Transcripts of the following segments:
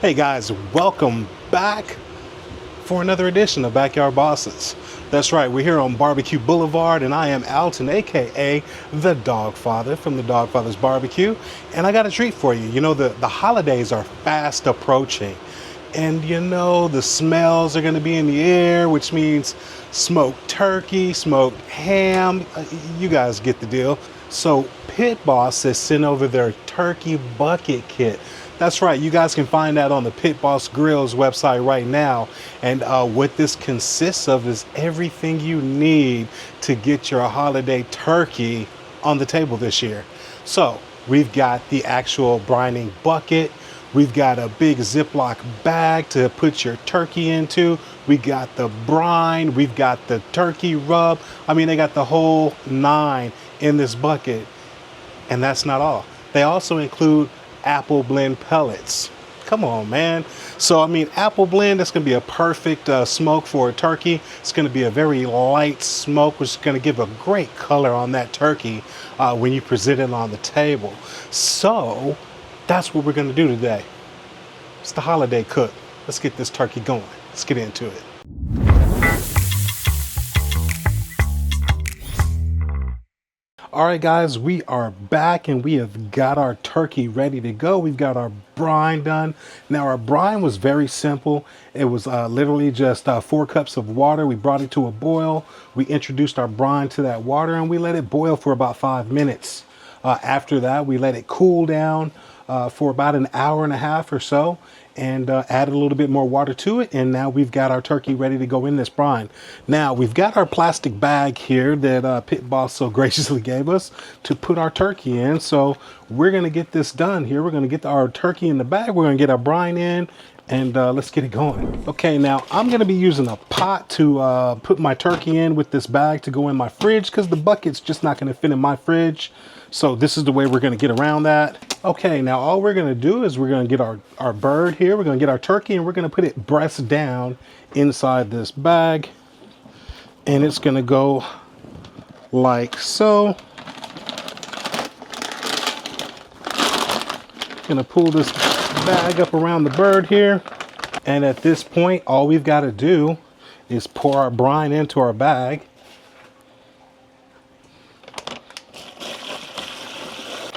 Hey guys, welcome back for another edition of Backyard Bosses. That's right, we're here on Barbecue Boulevard and I am Alton, aka the Dogfather from the Dogfather's Barbecue, and I got a treat for you. You know, the holidays are fast approaching, and you know the smells are going to be in the air, which means smoked turkey, smoked ham. You guys get the deal. So Pit Boss has sent over their turkey bucket kit. That's right, you guys can find that on the Pit Boss Griddles website right now. And what this consists of is everything you need to get your holiday turkey on the table this year. So we've got the actual brining bucket. We've got a big Ziploc bag to put your turkey into. We got the brine. We've got the turkey rub. I mean, they got the whole nine in this bucket. And that's not all. They also include apple blend pellets. Come on, man. So I mean, apple blend, that's going to be a perfect smoke for a turkey. It's going to be a very light smoke, which is going to give a great color on that turkey when you present it on the table. So that's what we're going to do today. It's the holiday cook. Let's get this turkey going. Let's get into it. All right, guys, we are back and we have got our turkey ready to go. We've got our brine done. Now, our brine was very simple. It was literally just 4 cups of water. We brought it to a boil. We introduced our brine to that water and we let it boil for about 5 minutes. After that, we let it cool down for about an hour and a half or so, and added a little bit more water to it, and now we've got our turkey ready to go in this brine. Now we've got our plastic bag here that Pit Boss so graciously gave us to put our turkey in. So we're gonna get this done here. We're gonna get our turkey in the bag. We're gonna get our brine in, and let's get it going. Okay, now I'm gonna be using a pot to put my turkey in with this bag to go in my fridge, because the bucket's just not gonna fit in my fridge. So this is the way we're gonna get around that. Okay, now all we're gonna do is we're gonna get our bird here. We're gonna get our turkey and we're gonna put it breast down inside this bag. And it's gonna go like so. Gonna pull this bag up around the bird here. And at this point, all we've gotta do is pour our brine into our bag.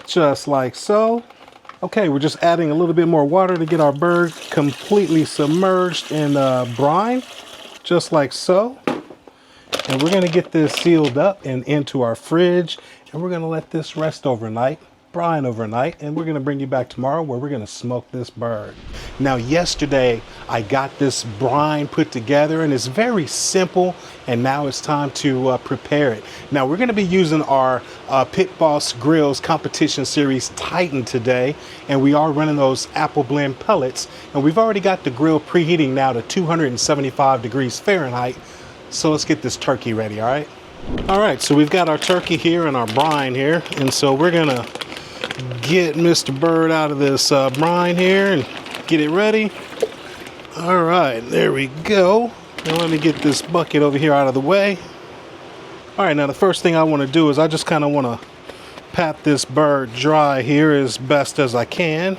Just like so. Okay, we're just adding a little bit more water to get our bird completely submerged in brine, just like so. And we're gonna get this sealed up and into our fridge, and we're gonna let this rest overnight, brine overnight, and we're gonna bring you back tomorrow where we're gonna smoke this bird. Now, yesterday I got this brine put together and it's very simple, and now it's time to prepare it. Now we're gonna be using our Pit Boss Griddles competition series Titan today, and we are running those apple blend pellets, and we've already got the grill preheating now to 275 degrees Fahrenheit. So let's get this turkey ready, all right? All right, so we've got our turkey here and our brine here, and so we're gonna get Mr. Bird out of this brine here and get it ready. All right, there we go. Now let me get this bucket over here out of the way. All right, now the first thing I want to do is I just kind of want to pat this bird dry here as best as I can.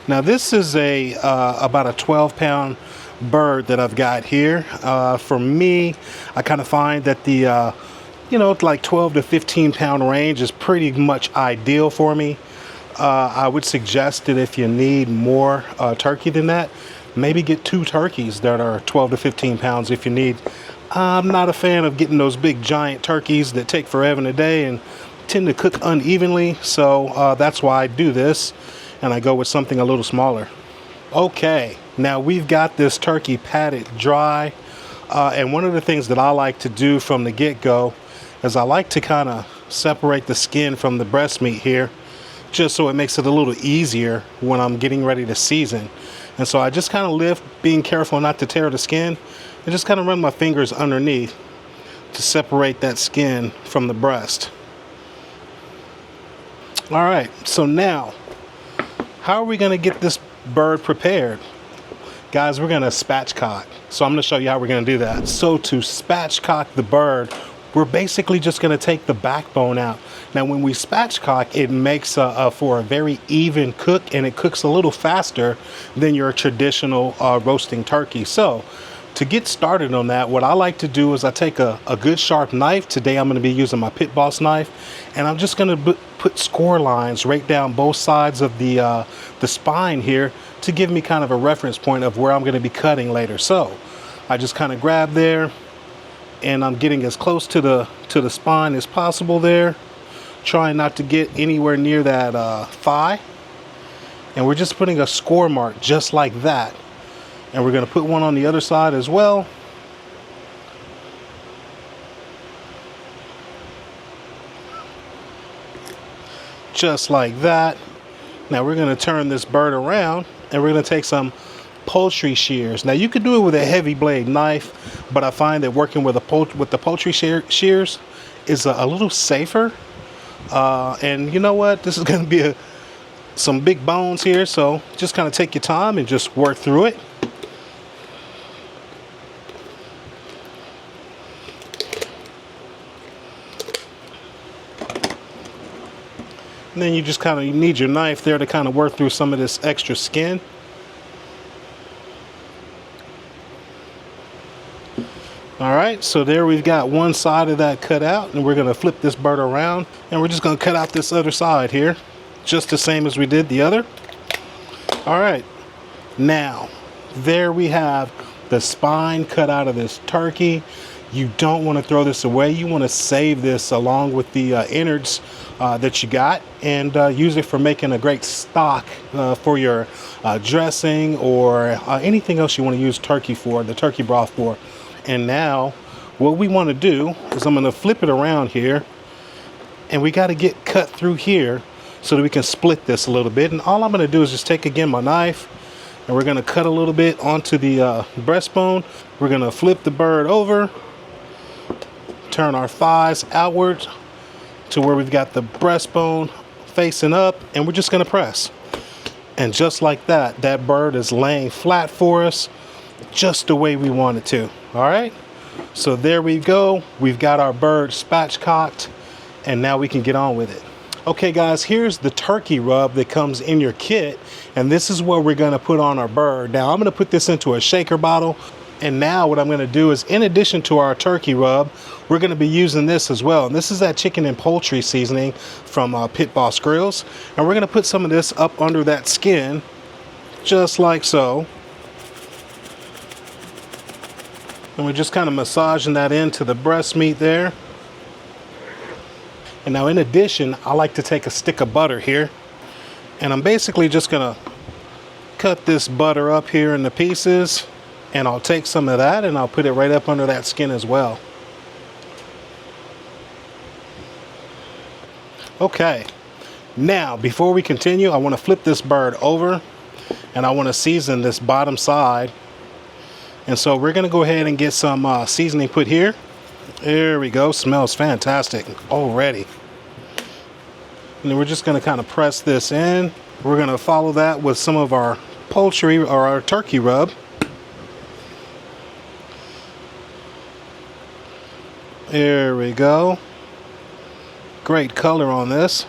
Now this is about a 12-pound bird that I've got here. For me, I kind of find that the like 12 to 15 pound range is pretty much ideal for me. I would suggest that if you need more turkey than that, maybe get 2 turkeys that are 12 to 15 pounds if you need. I'm not a fan of getting those big giant turkeys that take forever and a day and tend to cook unevenly, so that's why I do this, and I go with something a little smaller. Okay, now we've got this turkey patted dry, and one of the things that I like to do from the get-go is I like to kind of separate the skin from the breast meat here, just so it makes it a little easier when I'm getting ready to season. And so I just kind of lift, being careful not to tear the skin, and just kind of run my fingers underneath to separate that skin from the breast. All right, so now, how are we gonna get this bird prepared? Guys, we're gonna spatchcock. So I'm gonna show you how we're gonna do that. So to spatchcock the bird, we're basically just going to take the backbone out. Now when we spatchcock, it makes for a very even cook, and it cooks a little faster than your traditional roasting turkey. So to get started on that, what I like to do is I take a good sharp knife. Today I'm going to be using my Pit Boss knife, and I'm just going to put score lines right down both sides of the spine here to give me kind of a reference point of where I'm going to be cutting later. So I just kind of grab there, and I'm getting as close to the spine as possible there, trying not to get anywhere near that thigh. And we're just putting a score mark just like that. And we're going to put one on the other side as well. Just like that. Now we're going to turn this bird around, and we're going to take some poultry shears. Now you could do it with a heavy blade knife, but I find that working with the poultry shears is a little safer. And you know what? This is going to be some big bones here, so just kind of take your time and just work through it. And then you just kind of need your knife there to kind of work through some of this extra skin. All right, so there we've got one side of that cut out, and we're going to flip this bird around, and we're just going to cut out this other side here, just the same as we did the other. All right, now there we have the spine cut out of this turkey. You don't want to throw this away. You want to save this along with the innards that you got, and use it for making a great stock for your dressing or anything else you want to use turkey for, the turkey broth for. And now what we want to do is I'm going to flip it around here, and we got to get cut through here so that we can split this a little bit. And all I'm going to do is just take again my knife, and we're going to cut a little bit onto the breastbone. We're going to flip the bird over, turn our thighs outward to where we've got the breastbone facing up, and we're just going to press. And just like that, that bird is laying flat for us, just the way we want it to. All right, so there we go. We've got our bird spatchcocked, and now we can get on with it. Okay guys, here's the turkey rub that comes in your kit, and this is what we're going to put on our bird. Now I'm going to put this into a shaker bottle, and now what I'm going to do is, in addition to our turkey rub, we're going to be using this as well. And this is that chicken and poultry seasoning from Pit Boss Griddles, and we're going to put some of this up under that skin, just like so. And we're just kind of massaging that into the breast meat there. And now in addition, I like to take a stick of butter here, and I'm basically just gonna cut this butter up here into pieces, and I'll take some of that and I'll put it right up under that skin as well. Okay, now before we continue, I want to flip this bird over, and I want to season this bottom side. And so we're going to go ahead and get some seasoning put here. There we go. Smells fantastic already. And then we're just going to kind of press this in. We're going to follow that with some of our poultry or our turkey rub. There we go. Great color on this.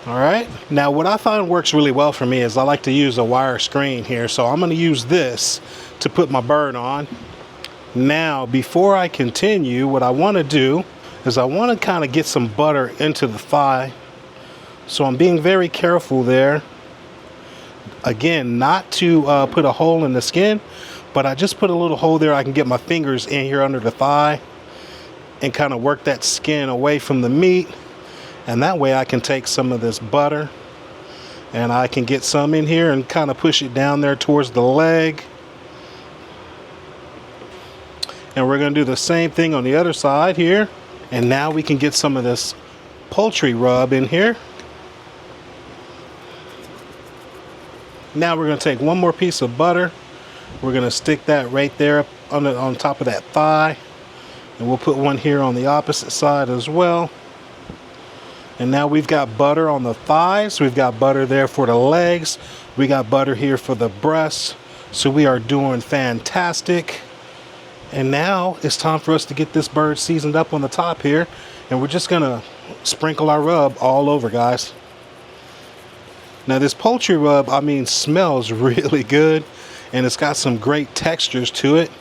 All right, now what I find works really well for me is I like to use a wire screen here. So I'm going to use this to put my bird on. Now before I continue, what I want to do is I want to kind of get some butter into the thigh. So I'm being very careful there. Again, not to put a hole in the skin, but I just put a little hole there. I can get my fingers in here under the thigh and kind of work that skin away from the meat. And that way I can take some of this butter and I can get some in here and kind of push it down there towards the leg. And we're going to do the same thing on the other side here. And now we can get some of this poultry rub in here. Now we're going to take one more piece of butter. We're going to stick that right there on top of that thigh. And we'll put one here on the opposite side as well. And now we've got butter on the thighs. We've got butter there for the legs. We got butter here for the breasts. So we are doing fantastic. And now it's time for us to get this bird seasoned up on the top here. And we're just gonna sprinkle our rub all over, guys. Now this poultry rub, I mean, smells really good. And it's got some great textures to it.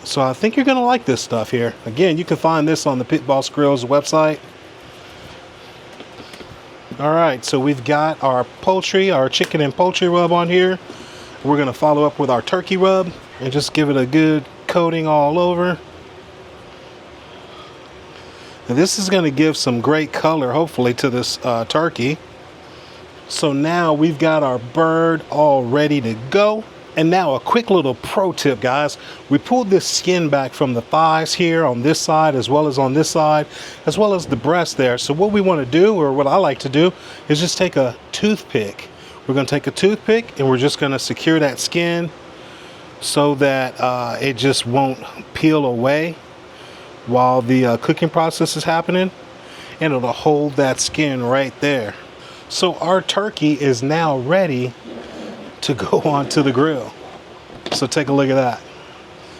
So I think you're gonna like this stuff here. Again, you can find this on the Pit Boss Griddles website. All right, so we've got our poultry, our chicken and poultry rub on here. We're gonna follow up with our turkey rub and just give it a good coating all over. And this is gonna give some great color, hopefully, to this turkey. So now we've got our bird all ready to go. And now a quick little pro tip, guys. We pulled this skin back from the thighs here on this side, as well as on this side, as well as the breast there. So what we want to do, or what I like to do, is just take a toothpick. We're going to take a toothpick and we're just going to secure that skin so that it just won't peel away while the cooking process is happening, and it'll hold that skin right there. So our turkey is now ready to go onto the grill. So take a look at that.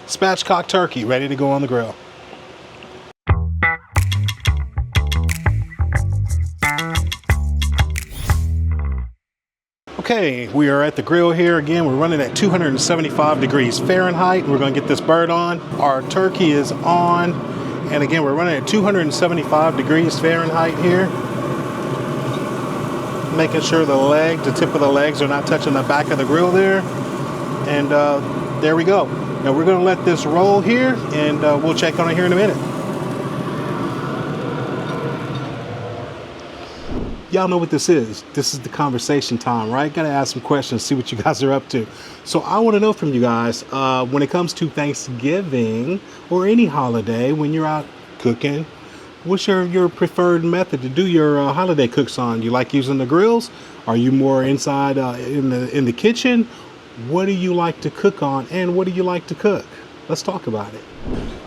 Spatchcock turkey ready to go on the grill. Okay, we are at the grill here again. We're running at 275 degrees Fahrenheit. We're going to get this bird on. Our turkey is on. And again, we're running at 275 degrees Fahrenheit here. Making sure the tip of the legs are not touching the back of the grill there. And there we go. Now we're going to let this roll here, and we'll check on it here in a minute. Y'all know what this is. This is the conversation time, right? Gotta ask some questions, see what you guys are up to. So I want to know from you guys, when it comes to Thanksgiving or any holiday, when you're out cooking, what's your preferred method to do your holiday cooks on? You like using the grills? Are you more inside in the kitchen? What do you like to cook on, and what do you like to cook? Let's talk about it.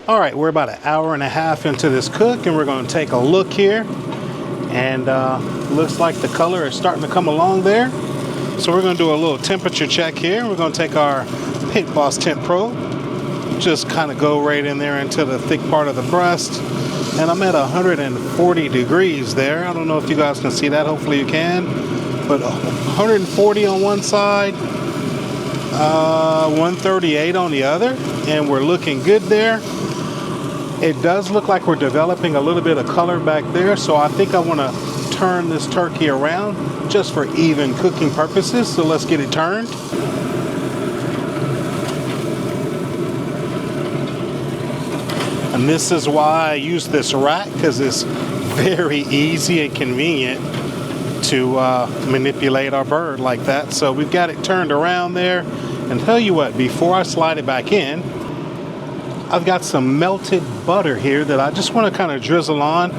All right, we're about an hour and a half into this cook, and we're going to take a look here. And looks like the color is starting to come along there. So we're going to do a little temperature check here. We're going to take our Pit Boss Temp Pro, just kind of go right in there into the thick part of the breast. And I'm at 140 degrees there. I don't know if you guys can see that. Hopefully you can. But 140 on one side, 138 on the other. And we're looking good there. It does look like we're developing a little bit of color back there, so I think I want to turn this turkey around just for even cooking purposes. So let's get it turned. And this is why I use this rack, because it's very easy and convenient to manipulate our bird like that. So we've got it turned around there. And tell you what, before I slide it back in, I've got some melted butter here that I just want to kind of drizzle on.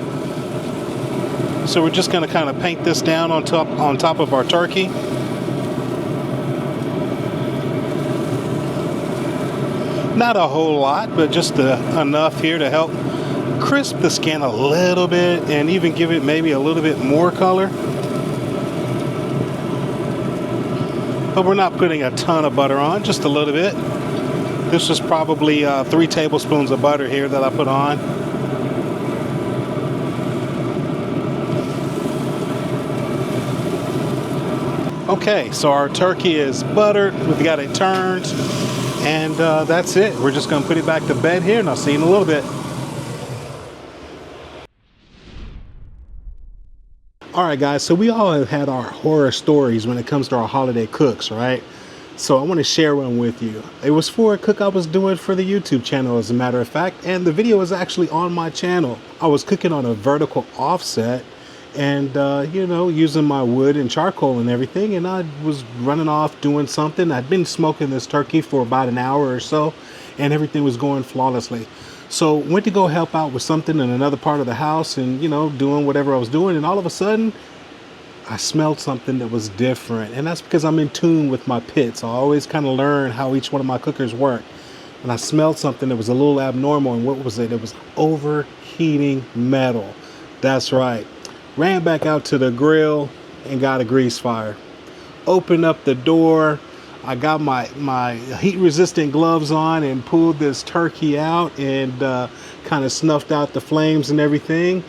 So we're just going to kind of paint this down on top of our turkey. Not a whole lot, but just enough here to help crisp the skin a little bit and even give it maybe a little bit more color. But we're not putting a ton of butter on, just a little bit. This is probably 3 tablespoons of butter here that I put on. Okay, so our turkey is buttered. We've got it turned. And that's it. We're just going to put it back to bed here, and I'll see you in a little bit. All right, guys, so we all have had our horror stories when it comes to our holiday cooks, right? So I want to share one with you. It was for a cook I was doing for the YouTube channel, as a matter of fact, and the video is actually on my channel. I was cooking on a vertical offset and, you know, using my wood and charcoal and everything, and I was running off doing something. I'd been smoking this turkey for about an hour or so, and everything was going flawlessly. So went to go help out with something in another part of the house and, you know, doing whatever I was doing, and all of a sudden, I smelled something that was different, and that's because I'm in tune with my pits. I always kind of learn how each one of my cookers work. And I smelled something that was a little abnormal, and what was it? It was overheating metal. That's right. Ran back out to the grill and got a grease fire. Opened up the door. I got my heat resistant gloves on and pulled this turkey out and kind of snuffed out the flames and everything.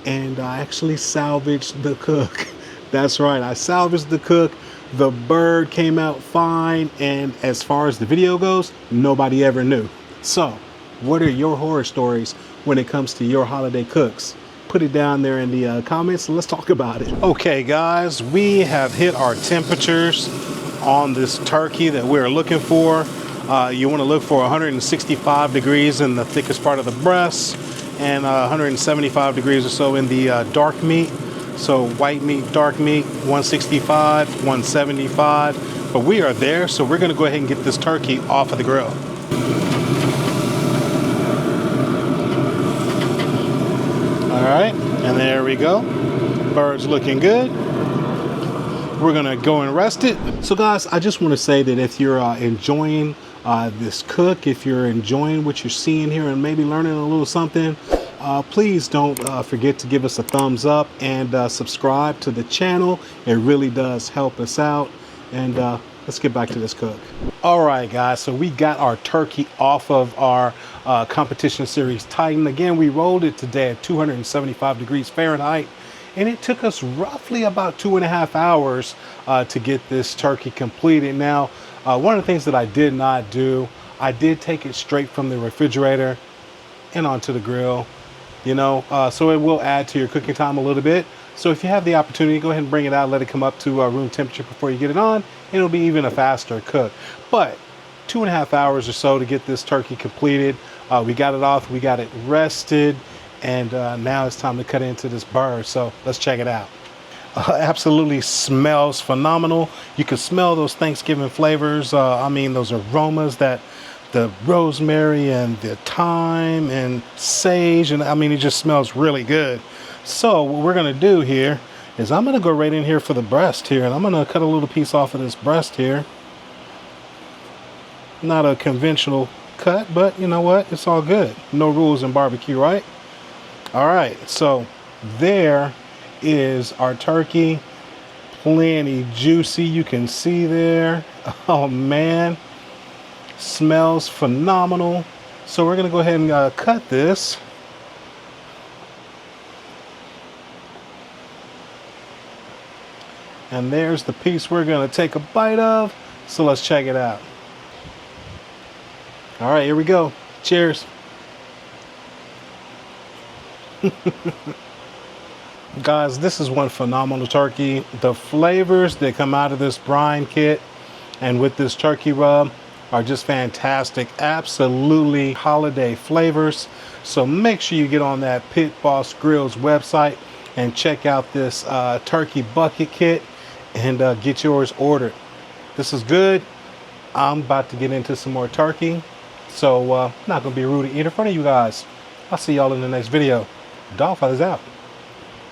And I actually salvaged the cook. That's right, I salvaged the cook. The bird came out fine, and as far as the video goes, nobody ever knew. So, what are your horror stories when it comes to your holiday cooks? Put it down there in the comments and let's talk about it. Okay guys, we have hit our temperatures on this turkey that we're looking for. You want to look for 165 degrees in the thickest part of the breast and 175 degrees or so in the dark meat. So white meat, dark meat, 165, 175. But we are there, so we're gonna go ahead and get this turkey off of the grill. All right, and there we go. Bird's looking good. We're gonna go and rest it. So guys, I just wanna say that if you're enjoying this cook, if you're enjoying what you're seeing here and maybe learning a little something, please don't forget to give us a thumbs up and subscribe to the channel. It really does help us out. And let's get back to this cook. All right, guys, so we got our turkey off of our competition series Titan. Again, we rolled it today at 275 degrees Fahrenheit. And it took us roughly about 2.5 hours to get this turkey completed. Now, one of the things that I did not do, I did take it straight from the refrigerator and onto the grill. You know, so it will add to your cooking time a little bit. So if you have the opportunity, go ahead and bring it out, let it come up to room temperature before you get it on, and it'll be even a faster cook. But 2.5 hours or so to get this turkey completed. We got it off, we got it rested, and now it's time to cut into this bird. So let's check it out. Absolutely smells phenomenal. You can smell those Thanksgiving flavors. I mean, those aromas, that the rosemary and the thyme and sage, and I mean, it just smells really good. So what we're gonna do here is I'm gonna go right in here for the breast here, and I'm gonna cut a little piece off of this breast here. Not a conventional cut, but you know what? It's all good. No rules in barbecue, right? All right, so there is our turkey. Plenty juicy, you can see there. Oh man. Smells phenomenal. So we're gonna go ahead and cut this. And there's the piece we're gonna take a bite of. So let's check it out. All right, here we go. Cheers. Guys, this is one phenomenal turkey. The flavors that come out of this brine kit and with this turkey rub are just fantastic. Absolutely holiday flavors. So make sure you get on that Pit Boss Griddles website and check out this turkey bucket kit and get yours ordered. This is good. I'm about to get into some more turkey, so not gonna be rude to eat in front of you guys. I'll see y'all in the next video. Dogfather's out.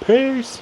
Peace.